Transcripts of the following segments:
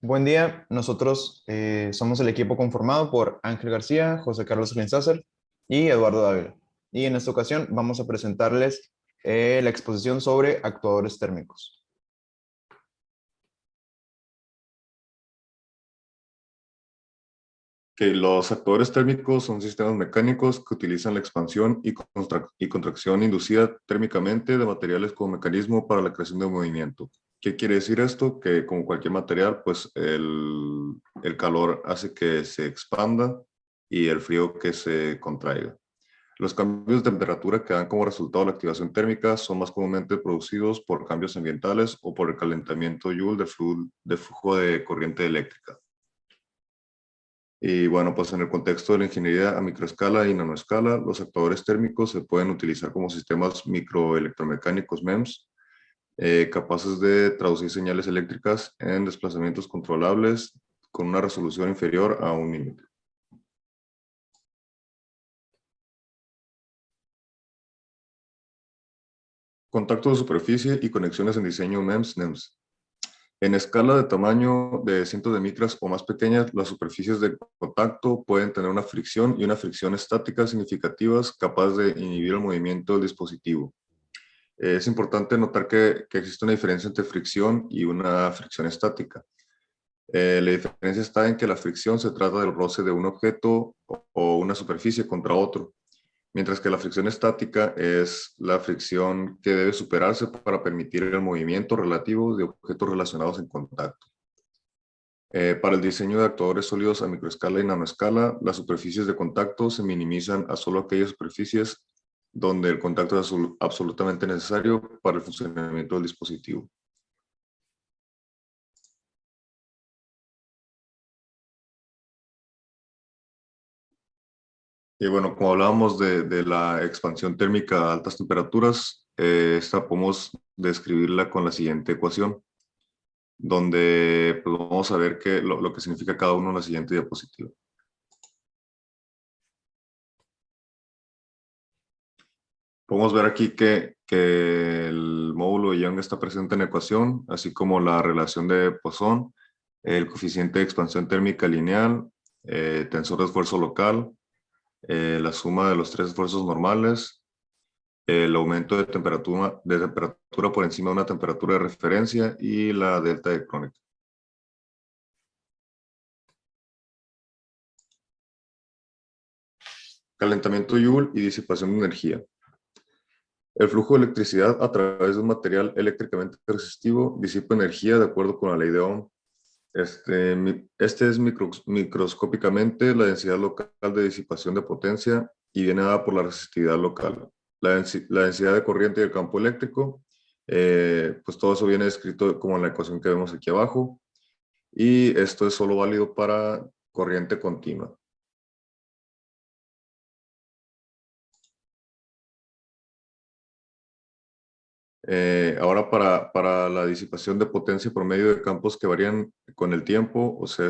Buen día, nosotros somos el equipo conformado por Ángel García, José Carlos Grinzácer y Eduardo Dávila. Y en esta ocasión vamos a presentarles la exposición sobre actuadores térmicos. Que los actuadores térmicos son sistemas mecánicos que utilizan la expansión y contracción inducida térmicamente de materiales como mecanismo para la creación de movimiento. ¿Qué quiere decir esto? Que como cualquier material, pues el calor hace que se expanda y el frío que se contraiga. Los cambios de temperatura que dan como resultado la activación térmica son más comúnmente producidos por cambios ambientales o por el calentamiento Joule de flujo de corriente eléctrica. Y bueno, pues en el contexto de la ingeniería a microescala y nanoescala, los actuadores térmicos se pueden utilizar como sistemas microelectromecánicos MEMS, capaces de traducir señales eléctricas en desplazamientos controlables con una resolución inferior a 1 mm. Contacto de superficie y conexiones en diseño MEMS-NEMS. En escala de tamaño de cientos de micras o más pequeñas, las superficies de contacto pueden tener una fricción y una fricción estática significativas capaz de inhibir el movimiento del dispositivo. Es importante notar que existe una diferencia entre fricción y una fricción estática. La diferencia está en que la fricción se trata del roce de un objeto o una superficie contra otro, mientras que la fricción estática es la fricción que debe superarse para permitir el movimiento relativo de objetos relacionados en contacto. Para el diseño de actuadores sólidos a microescala y nanoescala, las superficies de contacto se minimizan a solo aquellas superficies donde el contacto es absolutamente necesario para el funcionamiento del dispositivo. Y bueno, como hablábamos de la expansión térmica a altas temperaturas, esta podemos describirla con la siguiente ecuación, donde pues, vamos a ver lo que significa cada uno en la siguiente diapositiva. Podemos ver aquí que el módulo de Young está presente en la ecuación, así como la relación de Poisson, el coeficiente de expansión térmica lineal, tensor de esfuerzo local, la suma de los tres esfuerzos normales, el aumento de temperatura por encima de una temperatura de referencia y la delta de Kronecker. Calentamiento Joule y disipación de energía. El flujo de electricidad a través de un material eléctricamente resistivo disipa energía de acuerdo con la ley de Ohm. Este es microscópicamente la densidad local de disipación de potencia y viene dada por la resistividad local. La densidad de corriente del campo eléctrico, pues todo eso viene escrito como en la ecuación que vemos aquí abajo, y esto es solo válido para corriente continua. Ahora para la disipación de potencia por medio de campos que varían con el tiempo, o sea,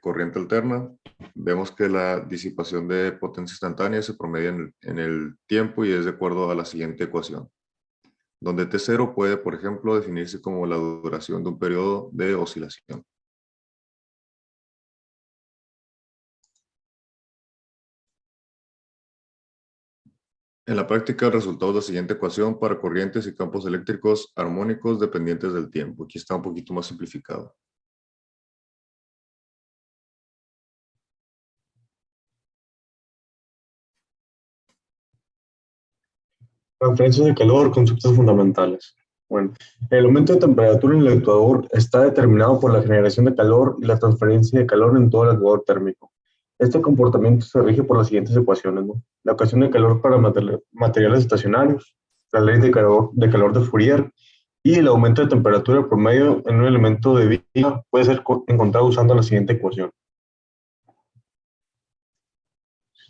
corriente alterna, vemos que la disipación de potencia instantánea se promedia en el tiempo y es de acuerdo a la siguiente ecuación, donde T0 puede, por ejemplo, definirse como la duración de un periodo de oscilación. En la práctica, el resultado es la siguiente ecuación para corrientes y campos eléctricos armónicos dependientes del tiempo. Aquí está un poquito más simplificado. Transferencia de calor, conceptos fundamentales. Bueno, el aumento de temperatura en el actuador está determinado por la generación de calor y la transferencia de calor en todo el actuador térmico. Este comportamiento se rige por las siguientes ecuaciones, ¿no? La ecuación de calor para materiales estacionarios, la ley de calor de Fourier y el aumento de temperatura promedio en un elemento de vida puede ser encontrado usando la siguiente ecuación.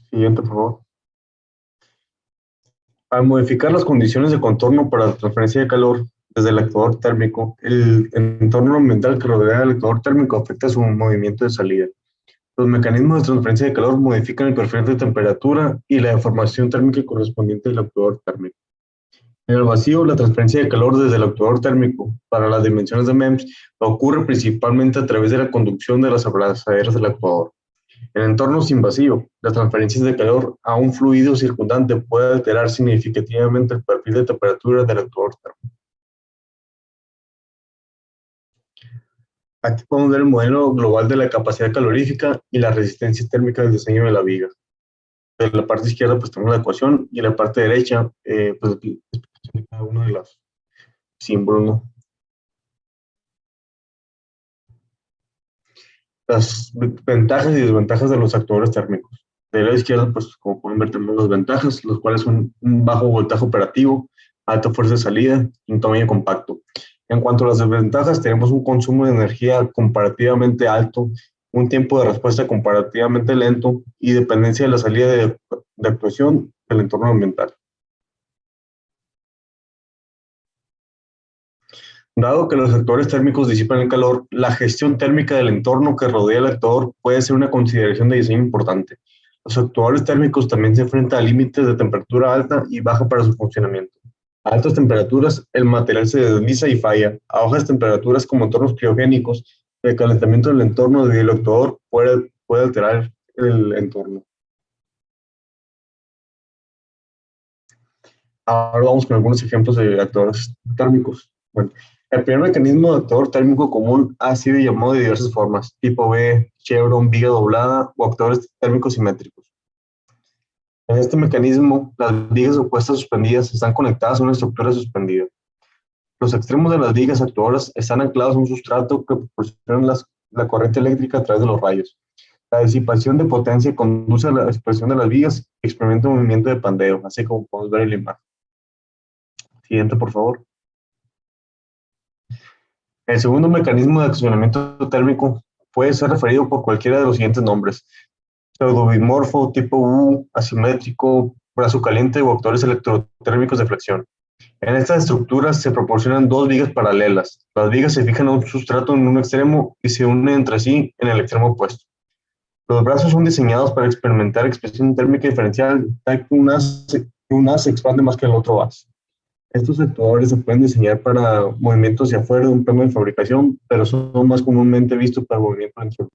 Siguiente, por favor. Al modificar las condiciones de contorno para la transferencia de calor desde el actuador térmico, el entorno ambiental que rodea al actuador térmico afecta su movimiento de salida. Los mecanismos de transferencia de calor modifican el perfil de temperatura y la deformación térmica correspondiente del actuador térmico. En el vacío, la transferencia de calor desde el actuador térmico para las dimensiones de MEMS ocurre principalmente a través de la conducción de las abrazaderas del actuador. En entornos sin vacío, las transferencias de calor a un fluido circundante puede alterar significativamente el perfil de temperatura del actuador térmico. Aquí podemos ver el modelo global de la capacidad calorífica y la resistencia térmica del diseño de la viga. En la parte izquierda pues tenemos la ecuación y en la parte derecha pues aquí cada uno de los símbolos, ¿no? Las ventajas y desventajas de los actuadores térmicos. De la izquierda, pues como pueden ver, tenemos las ventajas, los cuales son un bajo voltaje operativo, alta fuerza de salida y un tamaño compacto. En cuanto a las desventajas, tenemos un consumo de energía comparativamente alto, un tiempo de respuesta comparativamente lento y dependencia de la salida de actuación del entorno ambiental. Dado que los actuadores térmicos disipan el calor, la gestión térmica del entorno que rodea al actuador puede ser una consideración de diseño importante. Los actuadores térmicos también se enfrentan a límites de temperatura alta y baja para su funcionamiento. A altas temperaturas, el material se desliza y falla. A bajas temperaturas, como entornos criogénicos, el calentamiento del entorno del actuador puede alterar el entorno. Ahora vamos con algunos ejemplos de actuadores térmicos. Bueno, el primer mecanismo de actuador térmico común ha sido llamado de diversas formas, tipo B, chevron, viga doblada o actuadores térmicos simétricos. En este mecanismo, las vigas opuestas suspendidas están conectadas a una estructura suspendida. Los extremos de las vigas actuadoras están anclados a un sustrato que proporciona la corriente eléctrica a través de los rayos. La disipación de potencia conduce a la expresión de las vigas y experimenta un movimiento de pandeo, así como podemos ver en la imagen. Siguiente, por favor. El segundo mecanismo de accionamiento térmico puede ser referido por cualquiera de los siguientes nombres: pseudobimorfo, tipo U, asimétrico, brazo caliente o actores electrotérmicos de flexión. En estas estructuras se proporcionan dos vigas paralelas. Las vigas se fijan a un sustrato en un extremo y se unen entre sí en el extremo opuesto. Los brazos son diseñados para experimentar expresión térmica diferencial, tal que un haz se expande más que el otro haz. Estos actuadores se pueden diseñar para movimientos hacia afuera de un plano de fabricación, pero son más comúnmente vistos para movimientos dentro.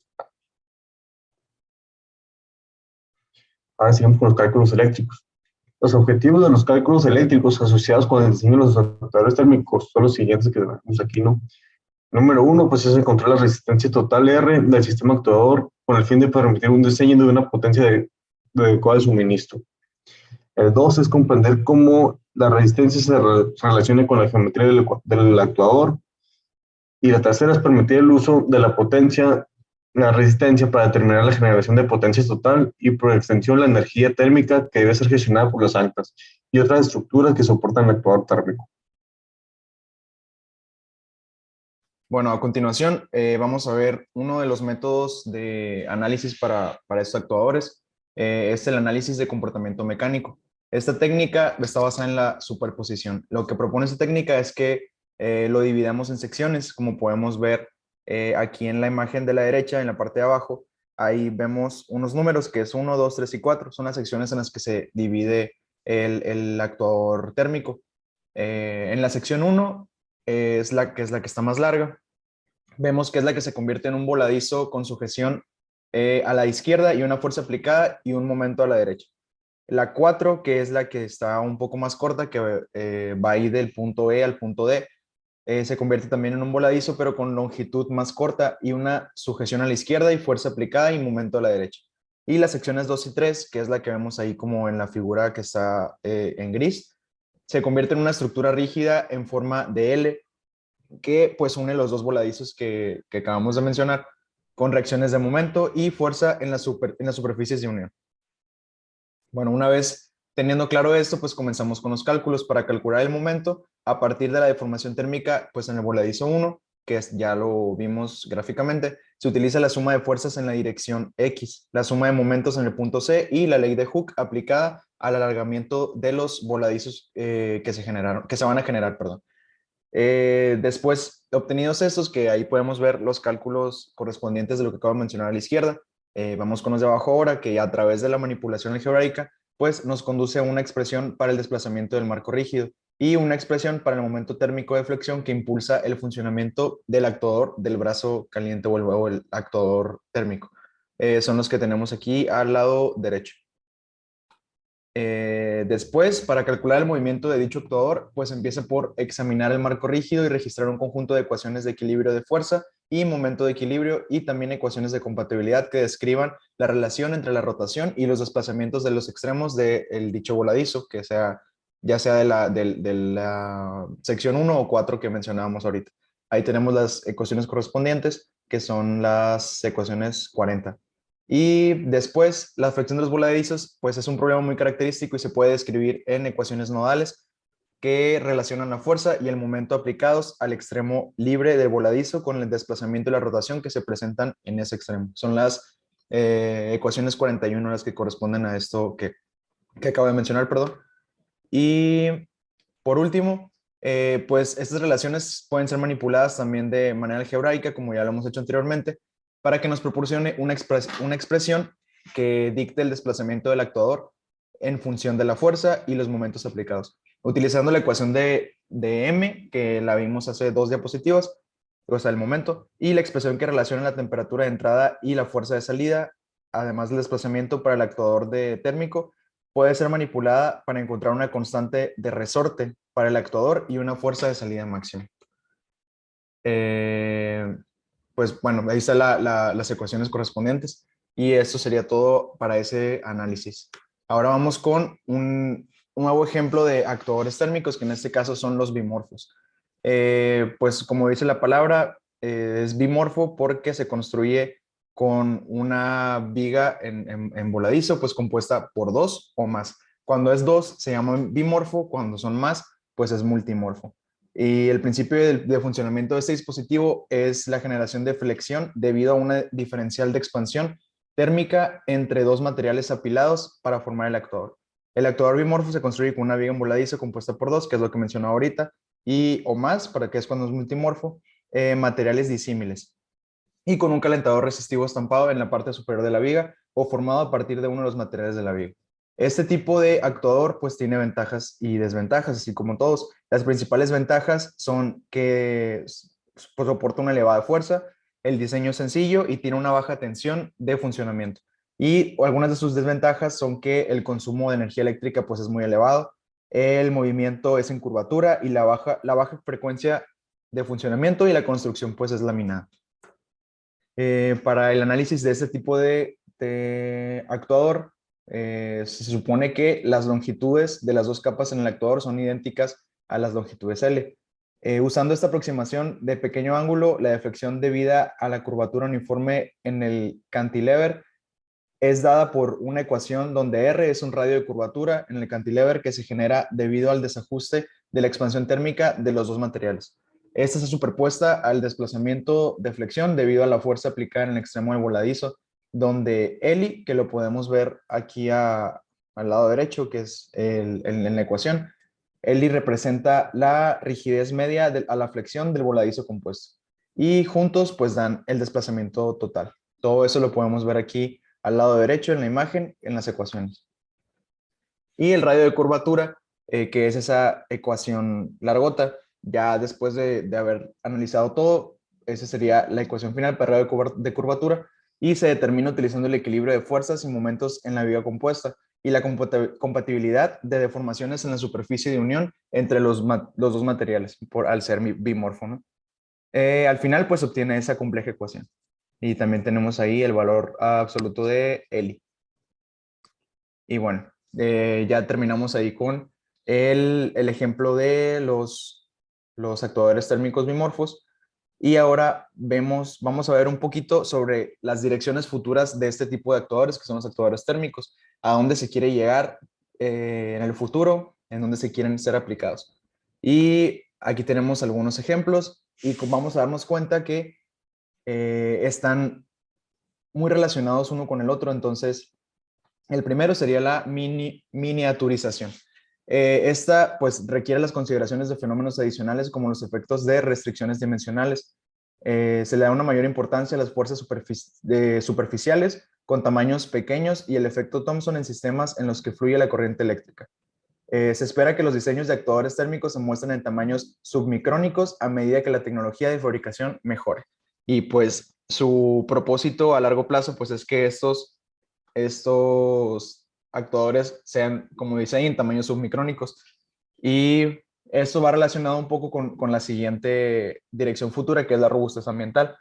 Ahora sigamos con los cálculos eléctricos. Los objetivos de los cálculos eléctricos asociados con el diseño de los actuadores térmicos son los siguientes que vemos aquí, ¿no? Número uno, pues es encontrar la resistencia total R del sistema actuador con el fin de permitir un diseño de una potencia de adecuada de suministro. El dos es comprender cómo la resistencia se relaciona con la geometría del actuador. Y la tercera es permitir el uso de la potencia, la resistencia para determinar la generación de potencia total y por extensión la energía térmica que debe ser gestionada por las anclas y otras estructuras que soportan el actuador térmico. Bueno, a continuación vamos a ver uno de los métodos de análisis para estos actuadores. Es el análisis de comportamiento mecánico. Esta técnica está basada en la superposición. Lo que propone esta técnica es que lo dividamos en secciones, como podemos ver aquí en la imagen de la derecha, en la parte de abajo. Ahí vemos unos números que es 1, 2, 3 y 4. Son las secciones en las que se divide el actuador térmico. En la sección 1 es la que está más larga. Vemos que es la que se convierte en un voladizo con sujeción a la izquierda y una fuerza aplicada y un momento a la derecha. La 4, que es la que está un poco más corta, que va ahí del punto E al punto D, se convierte también en un voladizo, pero con longitud más corta y una sujeción a la izquierda y fuerza aplicada y momento a la derecha. Y las secciones 2 y 3, que es la que vemos ahí como en la figura que está en gris, se convierte en una estructura rígida en forma de L, que pues une los dos voladizos que acabamos de mencionar, con reacciones de momento y fuerza en las superficies de unión. Bueno, una vez teniendo claro esto, pues comenzamos con los cálculos para calcular el momento a partir de la deformación térmica, pues en el voladizo 1, que ya lo vimos gráficamente, se utiliza la suma de fuerzas en la dirección X, la suma de momentos en el punto C y la ley de Hooke aplicada al alargamiento de los voladizos que se van a generar, perdón. Después, obtenidos estos, que ahí podemos ver los cálculos correspondientes de lo que acabo de mencionar a la izquierda, vamos con los de abajo ahora, que a través de la manipulación algebraica, pues nos conduce a una expresión para el desplazamiento del marco rígido. y una expresión para el momento térmico de flexión que impulsa el funcionamiento del actuador del brazo caliente o el actuador térmico. Son los que tenemos aquí al lado derecho. Después, para calcular el movimiento de dicho actuador, pues empieza por examinar el marco rígido y registrar un conjunto de ecuaciones de equilibrio de fuerza y momento de equilibrio, y también ecuaciones de compatibilidad que describan la relación entre la rotación y los desplazamientos de los extremos del dicho voladizo, que sea, ya sea de la sección 1 o 4 que mencionábamos ahorita. Ahí tenemos las ecuaciones correspondientes, que son las ecuaciones 40. Y después, la fracción de los voladizos, pues es un problema muy característico y se puede describir en ecuaciones nodales que relacionan la fuerza y el momento aplicados al extremo libre del voladizo con el desplazamiento y la rotación que se presentan en ese extremo. Son las ecuaciones 41 las que corresponden a esto que acabo de mencionar, perdón. Y por último, pues estas relaciones pueden ser manipuladas también de manera algebraica, como ya lo hemos hecho anteriormente, para que nos proporcione una expresión que dicte el desplazamiento del actuador en función de la fuerza y los momentos aplicados. Utilizando la ecuación de M, que la vimos hace 2 diapositivas, o sea, el momento, y la expresión que relaciona la temperatura de entrada y la fuerza de salida, además del desplazamiento para el actuador de térmico, puede ser manipulada para encontrar una constante de resorte para el actuador y una fuerza de salida máxima. Pues bueno, ahí están las ecuaciones correspondientes y esto sería todo para ese análisis. Ahora vamos con un nuevo ejemplo de actuadores térmicos, que en este caso son los bimorfos. Pues como dice la palabra, es bimorfo porque se construye con una viga en voladizo, pues compuesta por 2 o más. Cuando es 2 se llama bimorfo, cuando son más, pues es multimorfo. Y el principio de funcionamiento de este dispositivo es la generación de flexión debido a una diferencial de expansión térmica entre 2 materiales apilados para formar el actuador. El actuador bimorfo se construye con una viga en voladizo compuesta por 2, que es lo que mencioné ahorita, y o más, para que es cuando es multimorfo, materiales disímiles, y con un calentador resistivo estampado en la parte superior de la viga o formado a partir de uno de los materiales de la viga. Este tipo de actuador pues tiene ventajas y desventajas, así como todos. Las principales ventajas son que pues, soporta una elevada fuerza, el diseño es sencillo y tiene una baja tensión de funcionamiento. Y algunas de sus desventajas son que el consumo de energía eléctrica pues es muy elevado, el movimiento es en curvatura y la baja frecuencia de funcionamiento, y la construcción pues es laminada. Para el análisis de este tipo de actuador, se supone que las longitudes de las 2 capas en el actuador son idénticas a las longitudes L. Usando esta aproximación de pequeño ángulo, la deflexión debida a la curvatura uniforme en el cantilever es dada por una ecuación donde R es un radio de curvatura en el cantilever que se genera debido al desajuste de la expansión térmica de los 2 materiales. Esta se superpuesta al desplazamiento de flexión debido a la fuerza aplicada en el extremo del voladizo, donde Eli, que lo podemos ver aquí al lado derecho, que es en la ecuación, Eli representa la rigidez media a la flexión del voladizo compuesto. Y juntos pues dan el desplazamiento total. Todo eso lo podemos ver aquí al lado derecho en la imagen, en las ecuaciones. Y el radio de curvatura, que es esa ecuación largota, ya después de haber analizado todo, esa sería la ecuación final para el radio de curvatura, y se determina utilizando el equilibrio de fuerzas y momentos en la viga compuesta y la compatibilidad de deformaciones en la superficie de unión entre los 2 materiales, al ser bimorfo, ¿no? Al final, pues obtiene esa compleja ecuación. Y también tenemos ahí el valor absoluto de Eli. Y bueno, ya terminamos ahí con el ejemplo de los actuadores térmicos bimorfos. Y ahora vamos a ver un poquito sobre las direcciones futuras de este tipo de actuadores, que son los actuadores térmicos, a dónde se quiere llegar en el futuro, en dónde se quieren ser aplicados. Y aquí tenemos algunos ejemplos y vamos a darnos cuenta que están muy relacionados uno con el otro. Entonces, el primero sería la miniaturización. Esta pues requiere las consideraciones de fenómenos adicionales como los efectos de restricciones dimensionales. Se le da una mayor importancia a las fuerzas superficiales con tamaños pequeños y el efecto Thomson en sistemas en los que fluye la corriente eléctrica. Se espera que los diseños de actuadores térmicos se muestren en tamaños submicrónicos a medida que la tecnología de fabricación mejore. Y pues su propósito a largo plazo pues es que estos actuadores sean, como dice ahí, en tamaños submicrónicos. Y esto va relacionado un poco con la siguiente dirección futura, que es la robustez ambiental.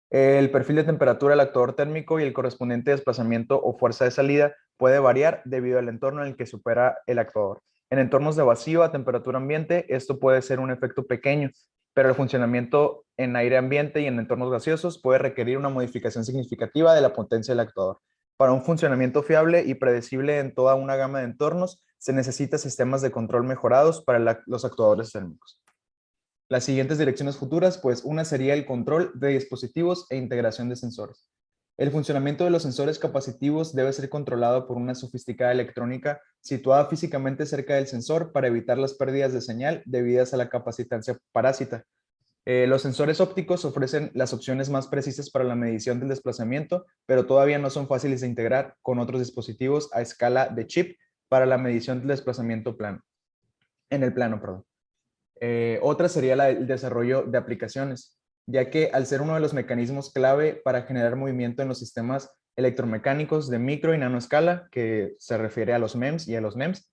El perfil de temperatura del actuador térmico y el correspondiente desplazamiento o fuerza de salida puede variar debido al entorno en el que se opera el actuador. En entornos de vacío a temperatura ambiente, esto puede ser un efecto pequeño, pero el funcionamiento en aire ambiente y en entornos gaseosos puede requerir una modificación significativa de la potencia del actuador. Para un funcionamiento fiable y predecible en toda una gama de entornos, se necesitan sistemas de control mejorados para los actuadores térmicos. Las siguientes direcciones futuras, pues una sería el control de dispositivos e integración de sensores. El funcionamiento de los sensores capacitivos debe ser controlado por una sofisticada electrónica situada físicamente cerca del sensor para evitar las pérdidas de señal debidas a la capacitancia parásita. Los sensores ópticos ofrecen las opciones más precisas para la medición del desplazamiento, pero todavía no son fáciles de integrar con otros dispositivos a escala de chip para la medición del desplazamiento en el plano. Perdón. Otra sería el desarrollo de aplicaciones, ya que al ser uno de los mecanismos clave para generar movimiento en los sistemas electromecánicos de micro y nanoescala, que se refiere a los MEMS y a los NEMS,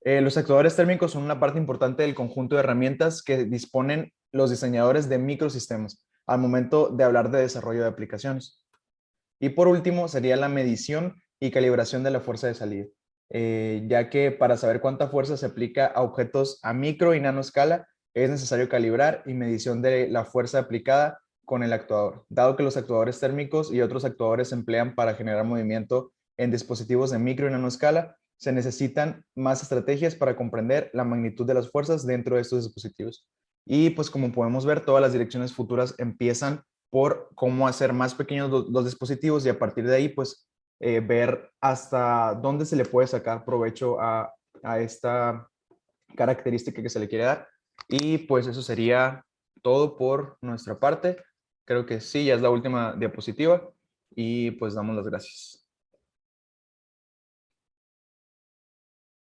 los actuadores térmicos son una parte importante del conjunto de herramientas que disponen los diseñadores de microsistemas al momento de hablar de desarrollo de aplicaciones. Y por último, sería la medición y calibración de la fuerza de salida, ya que para saber cuánta fuerza se aplica a objetos a micro y nanoescala, es necesario calibrar y medición de la fuerza aplicada con el actuador, dado que los actuadores térmicos y otros actuadores se emplean para generar movimiento en dispositivos de micro y nanoescala. Se necesitan más estrategias para comprender la magnitud de las fuerzas dentro de estos dispositivos. Y pues como podemos ver, todas las direcciones futuras empiezan por cómo hacer más pequeños los dispositivos y a partir de ahí, pues, ver hasta dónde se le puede sacar provecho a esta característica que se le quiere dar. Y pues eso sería todo por nuestra parte. Creo que sí, ya es la última diapositiva y pues damos las gracias.